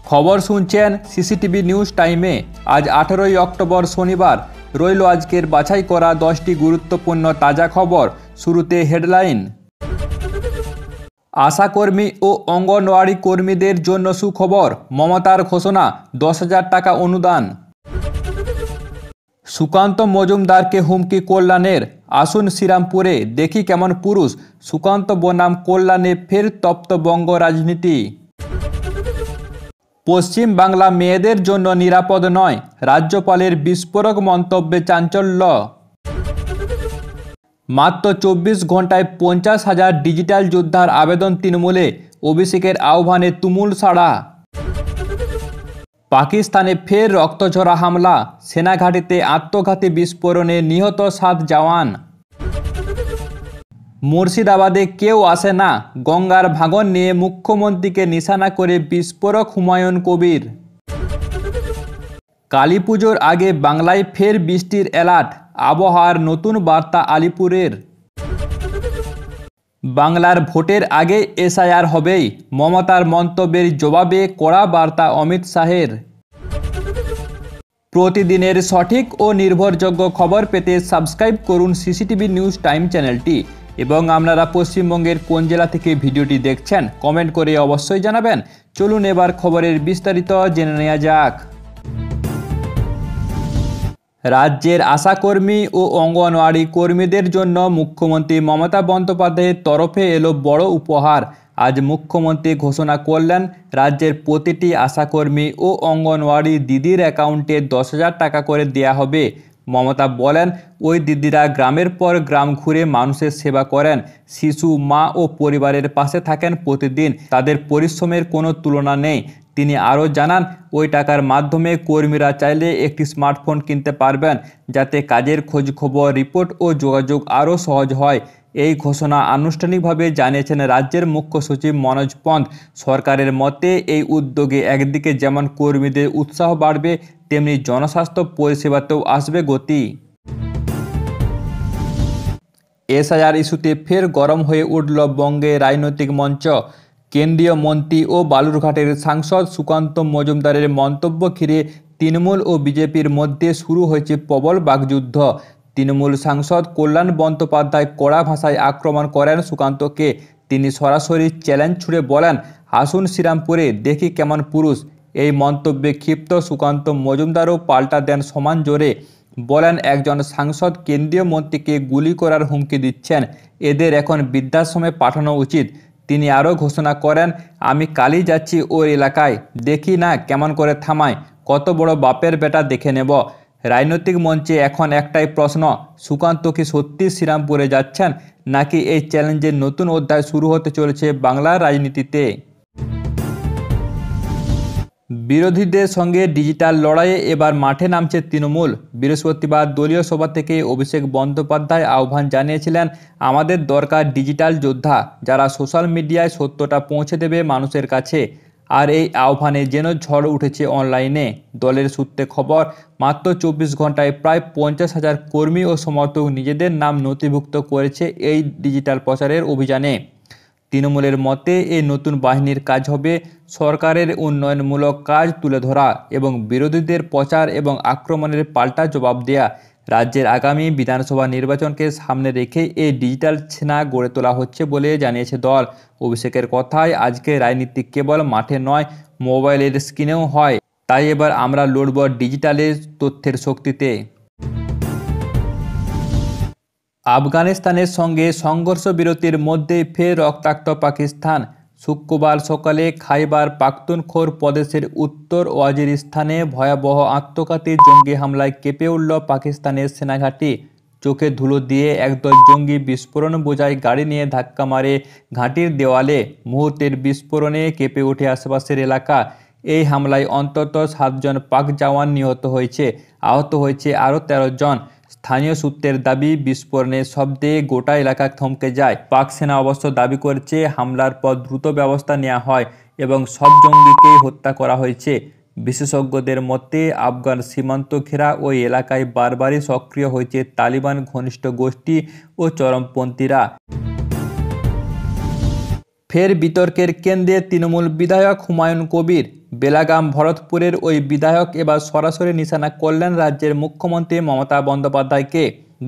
খবর শুনছেন CCTV news টাইমে। আজ 18ই অক্টোবর শনিবার রইল আজকের বাছাই করা 10টি গুরুত্বপূর্ণ তাজা খবর। শুরুতে হেডলাইন। আশাকর্মী ও অঙ্গনওয়াড়ি কর্মীদের জন্য সুখবর, মমতার ঘোষণা 10,000 টাকা অনুদান। সুকান্ত মজুমদারকে হুমকি কল্যাণের, আসুন শ্রীরামপুরে দেখি কেমন পুরুষ। সুকান্ত বনাম কল্যাণে ফের তপ্ত বঙ্গ রাজনীতি। পশ্চিম বাংলা মেয়েদের জন্য নিরাপদ নয়, রাজ্যপালের বিস্ফোরক মন্তব্যে চাঞ্চল্য। মাত্র 24 ঘন্টায় 50,000 ডিজিটাল যোদ্ধার আবেদন তৃণমূলে, অভিষেকের আহ্বানে তুমুল সাড়া। পাকিস্তানে ফের রক্তঝরা হামলা, সেনাঘাঁটিতে আত্মঘাতী বিস্ফোরণে নিহত 7 জওয়ান। মুর্শিদাবাদে কেউ আসে না, গঙ্গার ভাঙন নিয়ে মুখ্যমন্ত্রীকে নিশানা করে বিস্ফোরক হুমায়ুন কবির। কালী পুজোর আগে বাংলায় ফের বৃষ্টির অ্যালার্ট, আবহাওয়ার নতুন বার্তা আলিপুরের। বাংলার ভোটের আগে এসআইআর হবেই, মমতার মন্তব্যের জবাবে কড়া বার্তা অমিত শাহের। প্রতিদিনের সঠিক ও নির্ভরযোগ্য খবর পেতে সাবস্ক্রাইব করুন সিসিটিভি নিউজ টাইম চ্যানেলটি। এবং আপনারা পশ্চিমবঙ্গের কোন জেলা থেকে ভিডিওটি দেখছেন কমেন্ট করে অবশ্যই জানাবেন। চলুন এবার খবরের বিস্তারিত জেনে নেওয়া যাক। রাজ্যের আশাকর্মী ও অঙ্গনওয়াড়ি কর্মীদের জন্য মুখ্যমন্ত্রী মমতা বন্দ্যোপাধ্যায়ের তরফে এলো বড় উপহার। আজ মুখ্যমন্ত্রী ঘোষণা করলেন রাজ্যের প্রতিটি আশাকর্মী ও অঙ্গনওয়াড়ি দিদির অ্যাকাউন্টে 10,000 টাকা করে দেয়া হবে। মমতা বলেন, ওই দিদিরা গ্রামের পর গ্রাম ঘুরে মানুষের সেবা করেন, শিশু, মা ও পরিবারের পাশে থাকেন প্রতিদিন। তাদের পরিশ্রমের কোনো তুলনা নেই। তিনি আরও জানান, ওই টাকার মাধ্যমে কর্মীরা চাইলে একটি স্মার্টফোন কিনতে পারবেন, যাতে কাজের খোঁজখবর, রিপোর্ট ও যোগাযোগ আরও সহজ হয়। এই ঘোষণা আনুষ্ঠানিকভাবে জানিয়েছেন রাজ্যের মুখ্য সচিব মনোজ পন্ত। সরকারের মতে এই উদ্যোগে একদিকে যেমন কর্মীদের উৎসাহ বাড়বে, তেমনি জনস্বাস্থ্য পরিষেবাতেও আসবে গতি। এসআইআর ইস্যুতে ফের গরম হয়ে উঠল বঙ্গের রাজনৈতিক মঞ্চ। কেন্দ্রীয় মন্ত্রী ও বালুরঘাটের সাংসদ সুকান্ত মজুমদারের মন্তব্য ঘিরে তৃণমূল ও বিজেপির মধ্যে শুরু হয়েছে প্রবল বাকযুদ্ধ। তৃণমূল সাংসদ কল্যাণ বন্দ্যোপাধ্যায় কড়া ভাষায় আক্রমণ করেন সুকান্তকে। তিনি সরাসরি চ্যালেঞ্জ ছুড়ে বলেন, আসুন শ্রীরামপুরে দেখি কেমন পুরুষ। এই মন্তব্যে ক্ষিপ্ত সুকান্ত মজুমদারও পাল্টা দেন সমান জোরে। বলেন, একজন সাংসদ কেন্দ্রীয় মন্ত্রীকে গুলি করার হুমকি দিচ্ছেন, এদের এখন বৃদ্ধাশ্রমে পাঠানো উচিত। তিনি আরও ঘোষণা করেন, আমি কালই যাচ্ছি ওর এলাকায়, দেখি না কেমন করে থামায়, কত বড় বাপের বেটা দেখে নেব। রাজনৈতিক মঞ্চে এখন একটাই প্রশ্ন, সুকান্ত কি সত্যি শ্রীরামপুরে যাচ্ছেন, নাকি এই চ্যালেঞ্জের নতুন অধ্যায় শুরু হতে চলেছে বাংলার রাজনীতিতে? বিরোধীদের সঙ্গে ডিজিটাল লড়াইয়ে এবার মাঠে নামছে তৃণমূল। বৃহস্পতিবার দলীয় সভা থেকে অভিষেক বন্দ্যোপাধ্যায় আহ্বান জানিয়েছিলেন, আমাদের দরকার ডিজিটাল যোদ্ধা, যারা সোশ্যাল মিডিয়ায় সত্যটা পৌঁছে দেবে মানুষের কাছে। আর এই আহ্বানে যেন ঝড় উঠেছে অনলাইনে। দলের সূত্রে খবর, মাত্র 24 ঘন্টায় প্রায় 50,000 কর্মী ও সমর্থক নিজেদের নাম নথিভুক্ত করেছে এই ডিজিটাল প্রচারের অভিযানে। তৃণমূলের মতে এই নতুন বাহিনীর কাজ হবে সরকারের উন্নয়নমূলক কাজ তুলে ধরা এবং বিরোধীদের প্রচার এবং আক্রমণের পাল্টা জবাব দেয়া। রাজ্যের আগামী বিধানসভা নির্বাচনকে সামনে রেখে এই ডিজিটাল সেনা গড়ে তোলা হচ্ছে বলে জানিয়েছে দল। অভিষেকের কথায়, আজকে রাজনীতি কেবল মাঠে নয়, মোবাইলের স্ক্রিনেও হয়। তাই এবার আমরা লড়ব ডিজিটালের তথ্যের শক্তিতে। আফগানিস্তানের সঙ্গে সংঘর্ষ বিরতির মধ্যেই ফের রক্তাক্ত পাকিস্তান। শুক্রবার সকালে খাইবার পাখতুনখোর প্রদেশের উত্তর ওয়াজিরিস্তানে ভয়াবহ আত্মঘাতী জঙ্গি হামলায় কেঁপে উঠল পাকিস্তানের সেনাঘাঁটি। চোখে ধুলো দিয়ে একদল জঙ্গি বিস্ফোরণ বোঝাই গাড়ি নিয়ে ধাক্কা মারে ঘাঁটির দেওয়ালে। মুহূর্তের বিস্ফোরণে কেঁপে ওঠে আশেপাশের এলাকা। এই হামলায় অন্তত 7 জন পাক জওয়ান নিহত হয়েছে, আহত হয়েছে আরও 13 জন। স্থানীয় সূত্রের দাবি, বিস্ফোরণের শব্দে গোটা এলাকা থমকে যায়। পাক সেনা অবশ্য দাবি করেছে হামলার পর দ্রুত ব্যবস্থা নেওয়া হয় এবং সব জঙ্গিকেই হত্যা করা হয়েছে। বিশেষজ্ঞদের মতে আফগান সীমান্ত ঘেরা ওই এলাকায় বারবারই সক্রিয় হয়েছে তালিবান ঘনিষ্ঠ গোষ্ঠী ও চরমপন্থীরা। ফের বিতর্কের কেন্দ্রে তৃণমূল বিধায়ক হুমায়ুন কবির। বেলাগাম ভরতপুরের ওই বিধায়ক এবার সরাসরি নিশানা করলেন রাজ্যের মুখ্যমন্ত্রী মমতা বন্দ্যোপাধ্যায়কে।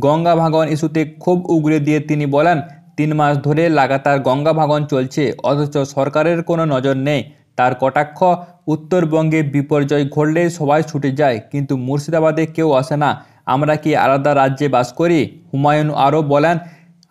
গঙ্গা ভাঙন ইস্যুতে ক্ষোভ উগরে দিয়ে তিনি বলেন, 3 মাস ধরে লাগাতার গঙ্গা ভাঙন চলছে, অথচ সরকারের কোনো নজর নেই। তার কটাক্ষ, উত্তরবঙ্গে বিপর্যয় ঘটলেই সবাই ছুটে যায়, কিন্তু মুর্শিদাবাদে কেউ আসে না। আমরা কি আলাদা রাজ্যে বাস করি? হুমায়ুন আরও বলেন,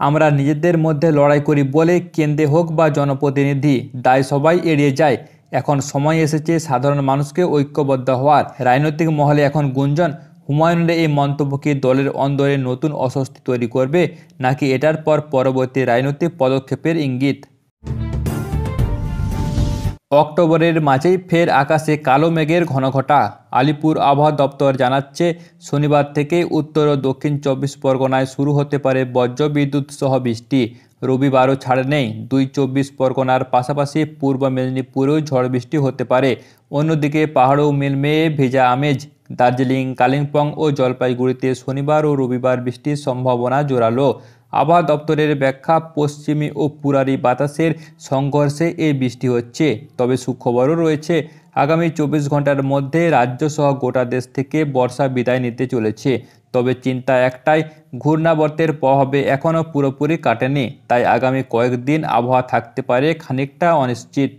আমরা নিজেদের মধ্যে লড়াই করি বলে কেন্দ্রে হোক বা জনপ্রতিনিধি, দায় সবাই এড়িয়ে যায়। এখন সময় এসেছে সাধারণ মানুষকে ঐক্যবদ্ধ হওয়ার। রাজনৈতিক মহলে এখন গুঞ্জন, হুমায়ুনের এই মন্তব্য কি দলের অন্দরে নতুন অস্বস্তি তৈরি করবে, নাকি এটার পর পরবর্তী রাজনৈতিক পদক্ষেপের ইঙ্গিত? অক্টোবরের মাঝেই ফের আকাশে কালো মেঘের ঘনঘটা। আলিপুর আবহাওয়া দপ্তর জানাচ্ছে, শনিবার থেকে উত্তর ও দক্ষিণ 24 পরগনায় শুরু হতে পারে বজ্রবিদ্যুৎ সহ বৃষ্টি। রবিবারও ছাড় নেই। 24 পরগনার পাশাপাশি পূর্ব মেদিনীপুরেও ঝড় বৃষ্টি হতে পারে। অন্যদিকে পাহাড়েও মিলমিয়ে ভেজা আমেজ। দার্জিলিং, কালিম্পং ও জলপাইগুড়িতে শনিবার ও রবিবার বৃষ্টির সম্ভাবনা জোরালো। আবহাওয়া দপ্তরের ব্যাখ্যা, পশ্চিমী ও পুরারি বাতাসের সংঘর্ষে এই বৃষ্টি হচ্ছে। তবে সুখবরও রয়েছে, আগামী 24 ঘন্টার মধ্যে রাজ্যসহ গোটা দেশ থেকে বর্ষা বিদায় নিতে চলেছে। তবে চিন্তা একটাই, ঘূর্ণাবর্তের প্রভাবে এখনও পুরোপুরি কাটেনি, তাই আগামী কয়েকদিন আবহাওয়া থাকতে পারে খানিকটা অনিশ্চিত।